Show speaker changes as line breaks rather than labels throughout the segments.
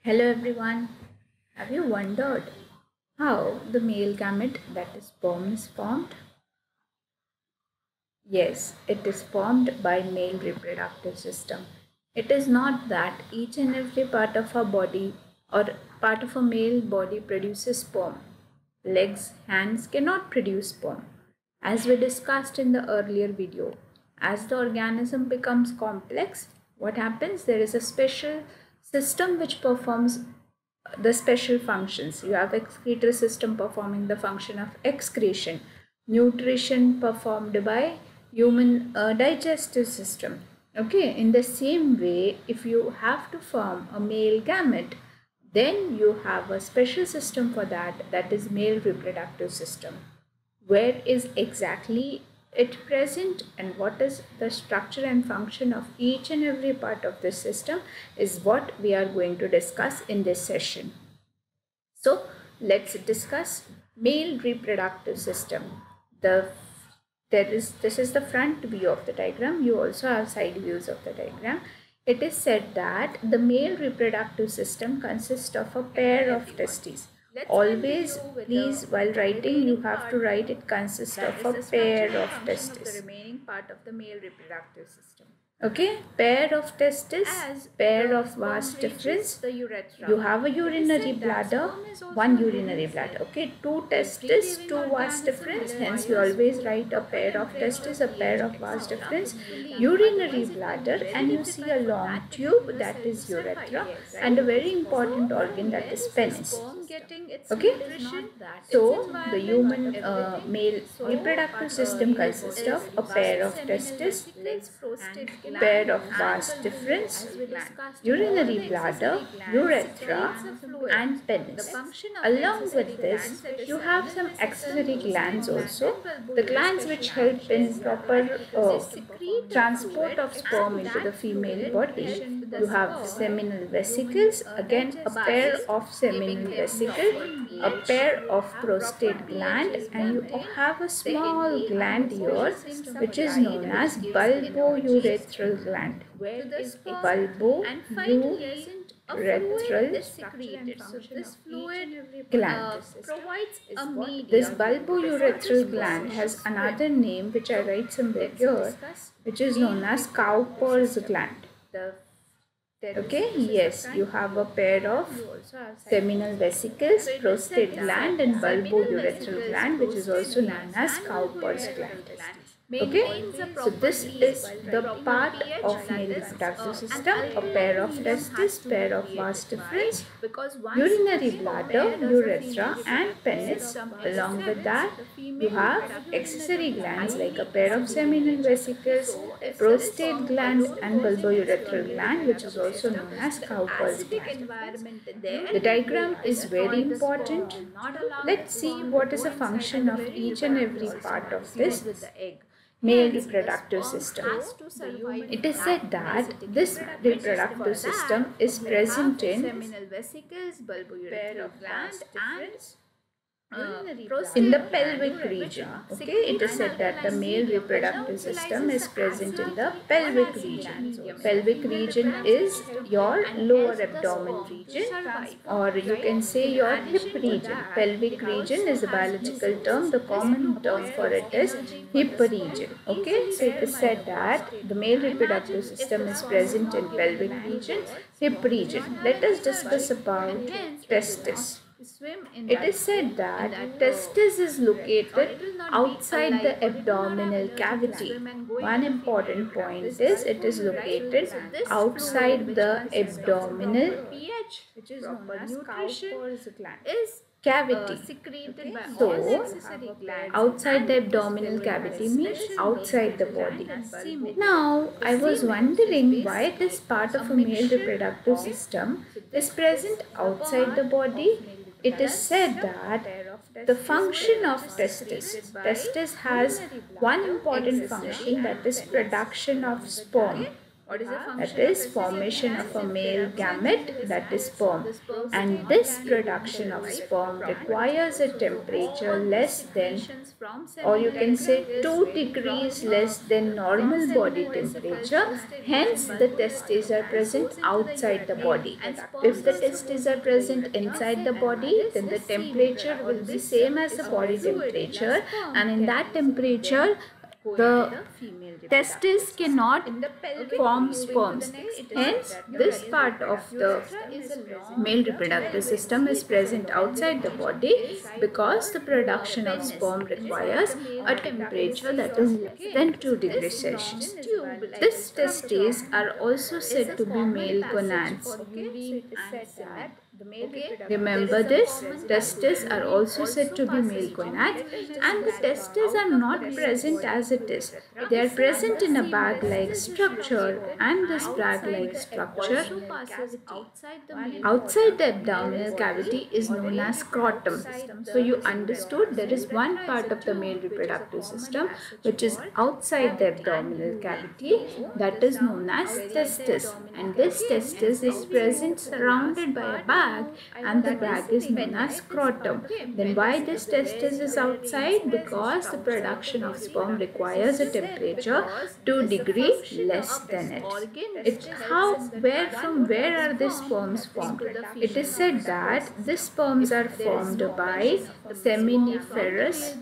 Hello everyone. Have you wondered how the male gamete, that is sperm, is formed? Yes, it is formed by male reproductive system. It is not that each and every part of our body or part of a male body produces sperm. Legs, hands cannot produce sperm. As we discussed in the earlier video, as the organism becomes complex, what happens? There is a special system which performs the special functions. You have excretory system performing the function of excretion, nutrition performed by human digestive system. Okay, in the same way, if you have to form a male gamete, then you have a special system for that, that is male reproductive system. Where is exactly it present and what is the structure and function of each and every part of this system is what we are going to discuss in this session. So let's discuss male reproductive system. This is the front view of the diagram. You also have side views of the diagram. It is said that the male reproductive system consists of a pair of testes. Always, please, while writing, you have to write it consists of a pair of testes. The remaining part of the male reproductive system. Okay, pair of testes, pair of vas deferens. You have a urinary bladder, one urinary bladder. Okay, two testes, two vas deferens. Hence, we always write a pair of testes, a pair of vas deferens, urinary bladder, and you see a long tube that is urethra, and a very important organ that is penis. Okay, so the human male reproductive system consists of a pair of testes, pair of vas deferens, urinary bladder, urethra, and penis. Along with this, you have some accessory glands also. The glands which help in proper transport of sperm into the female body. You have seminal vesicles, again a pair of seminal vesicle, a pair of prostate gland, and you have a small gland here which is known as bulbourethral gland. Where is bulbourethral gland? This bulbourethral gland has another name which I write somewhere here, which is known as Cowper's gland. Okay, yes, you have a pair of seminal vesicles, prostate gland, and bulbourethral gland, which is also known as Cowper's gland. Okay, so this is the part of male reproductive system: a pair of testes, pair of vas deferens, urinary bladder, urethra, and penis. Along with that, you have accessory glands like a pair of seminal vesicles, prostate gland, and bulbourethral gland, which is also known as Cowper's gland. The diagram is very important. Let's see what is the function of each and every part of this male reproductive system. It is said that this reproductive system is present in pair of glands in the pelvic region. Okay, it is said that the male reproductive system is present in the pelvic region. Pelvic region is your lower abdomen region, or you can say your hip region. Pelvic region is a biological term. The common term for it is hip region. Okay, so it is said that the male reproductive system is present in pelvic region, hip region. Let us discuss about testis. It is said that testis is located outside the abdominal cavity. One important point is it is located outside the abdominal, which is known as Cowper's gland, cavity. So, outside the abdominal cavity means outside the body. Now, I was wondering why this part of a male reproductive system is present outside the body. It is said that the function of testis has one important function, that is production of sperm. What is the function? That is formation of a male gamete, that is sperm. And this production of sperm requires a temperature less than, or you can say 2 degrees less than normal body temperature. Hence, the testes are present outside the body. If the testes are present inside the body, then the temperature will be same as the body temperature, and in that temperature, the testes cannot form sperms. Hence, this part of the male reproductive system is present outside the body because the production of sperm requires a temperature that is less than 2 degrees Celsius. These testes are also said to be male gonads. Remember this, testes are also said to be male gonads, and the testes are not present as it is. They are present in a bag-like structure, and this bag-like structure outside the abdominal cavity is known as scrotum. So you understood there is one part of the male reproductive system which is outside the abdominal cavity, that is known as testis, and this testis is present surrounded by a bag, and the bag is known as scrotum. Then why this testis is outside? Because the production of sperm requires a temperature 2 degrees less than it. From where are these sperms formed? It is said that these sperms are formed by seminiferous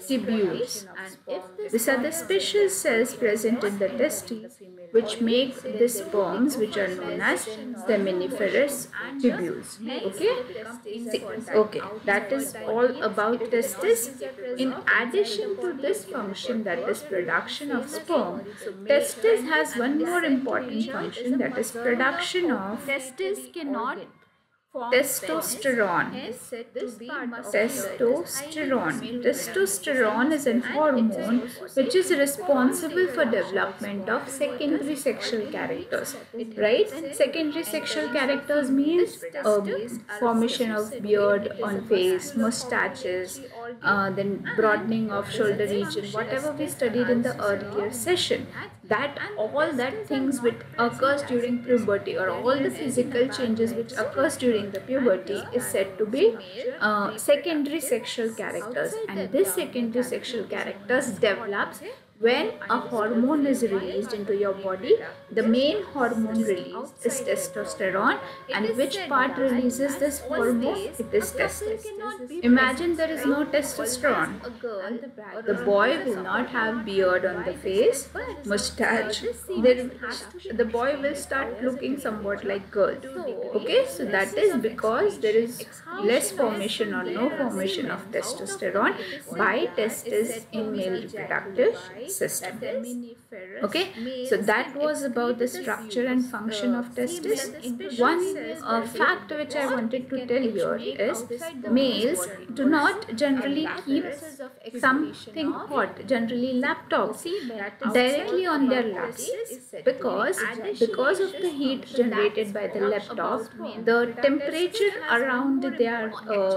tubules. These are the special cells present in the testes which make the sperms, which are known as seminiferous tubules. Okay, that is all about testis. In addition to this function, that is production of sperm, testis has one more important function, that is production of testosterone. Testosterone is an hormone which is responsible for development of secondary sexual characters. Right? Secondary sexual characters means formation of beard on face, mustaches, then broadening of shoulder region, whatever we studied in the earlier session. All that things which occurs during puberty, or all the physical changes which occurs during the puberty, is said to be secondary sexual characters, and this secondary sexual characters develops when a hormone is released into your body. The main hormone released is testosterone, and which part releases this hormone? It is testes. Imagine there is no testosterone. The boy will not have beard on the face, mustache. The boy will start looking somewhat like girl. Okay, so that is because there is less formation or no formation of testosterone by testes in male reproductive system. Okay, so that was about the structure and function of testis. One fact which I wanted to tell here is males do not generally keep something hot, generally laptops, directly on their laps, because of the heat generated by the laptop, the temperature around their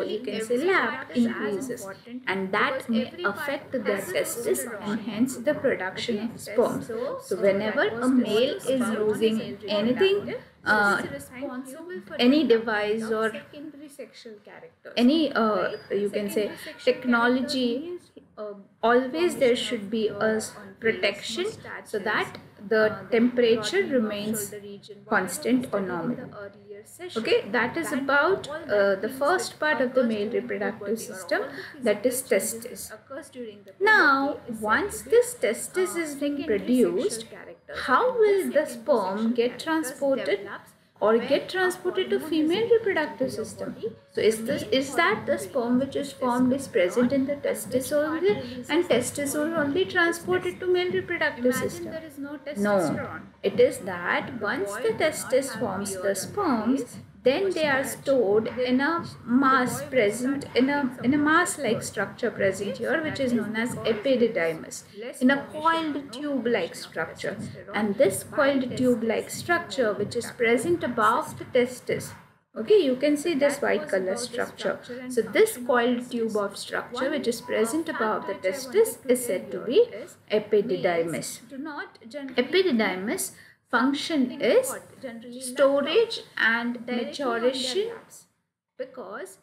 you can say lap increases, and that may affect their testis and hence the production of sperm. So whenever a male is using anything, any device or any you can say technology, always there should be a protection so that the temperature remains constant or normal. Okay, that is about the first part of the male reproductive system, that is testis. Now, once this testis is being produced, how will the sperm get transported to female reproductive system? So is that the sperm which is formed is present in the testis only, and testis will only transported to male reproductive system? No, it is that once the testis forms the sperms, then they are stored in a mass present in a mass-like structure present here, which is known as epididymis, in a coiled tube-like structure. And this coiled tube-like structure, which is present above the testis, Okay, you can see this white color structure. So this coiled tube of structure which is present above the testis is said to be epididymis. Epididymis function is storage and maturation, because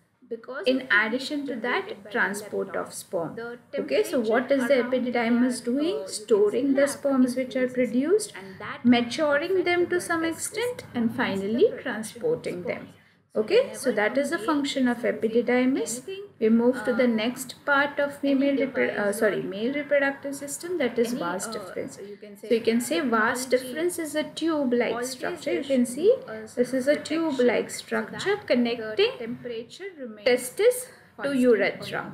in addition to that, transport of sperm. Okay, so what is the epididymis doing? Storing the sperms which are produced, maturing them to some extent, and finally transporting them. Okay, so that is the function of epididymis. We move to the next part of male reproductive system, that is vas deferens. So you can say vas deferens is a tube-like structure. You can see this is a tube-like structure connecting testis to urethra.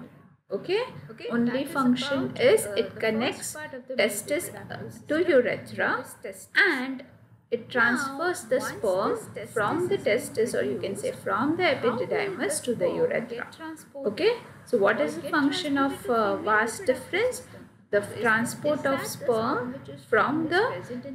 Okay, only function is it connects testis to urethra, and it transfers the sperm from the testis, or you can say from the epididymis to the urethra. Okay, so what is the function of vas deferens? The transport of sperm from the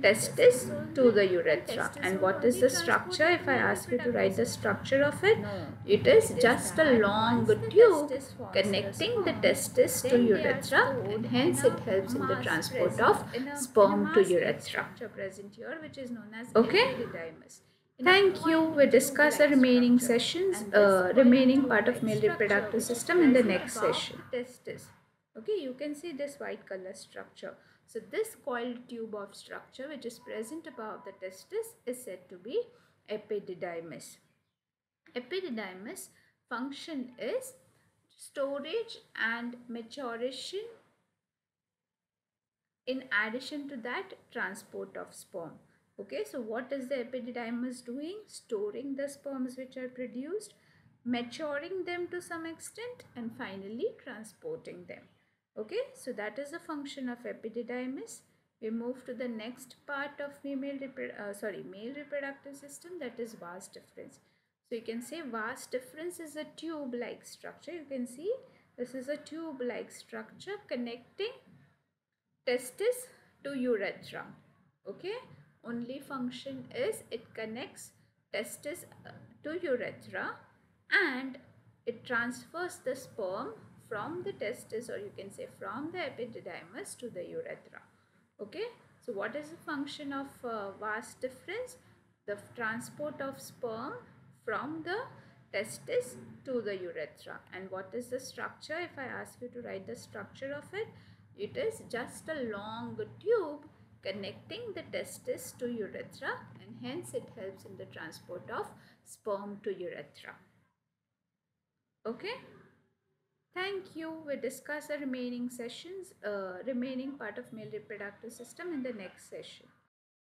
testis to the urethra. And what is the structure? If I ask you to write the structure of it, it is just a long tube connecting the testis to urethra, and hence it helps in the transport of sperm to urethra. Okay, thank you. We discuss the remaining sessions, remaining part of male reproductive system in the next session. Okay, you can see this white color structure. So this coiled tube of structure which is present above the testis is said to be epididymis. Epididymis function is storage and maturation. In addition to that, transport of sperm. Okay, so what is the epididymis doing? Storing the sperms which are produced, maturing them to some extent, and finally transporting them. Okay, so that is the function of epididymis. We move to the next part of male reproductive system, that is vas deferens. So you can say vas deferens is a tube-like structure. You can see this is a tube-like structure connecting testis to urethra. Okay, only function is it connects testis to urethra, and it transfers the sperm from the testis, or you can say from the epididymis to the urethra. Okay, so what is the function of vas deferens? The transport of sperm from the testis to the urethra. And what is the structure? If I ask you to write the structure of it, it is just a long tube connecting the testis to urethra, and hence it helps in the transport of sperm to urethra. Okay, thank you. We discuss the remaining sessions, remaining part of male reproductive system in the next session.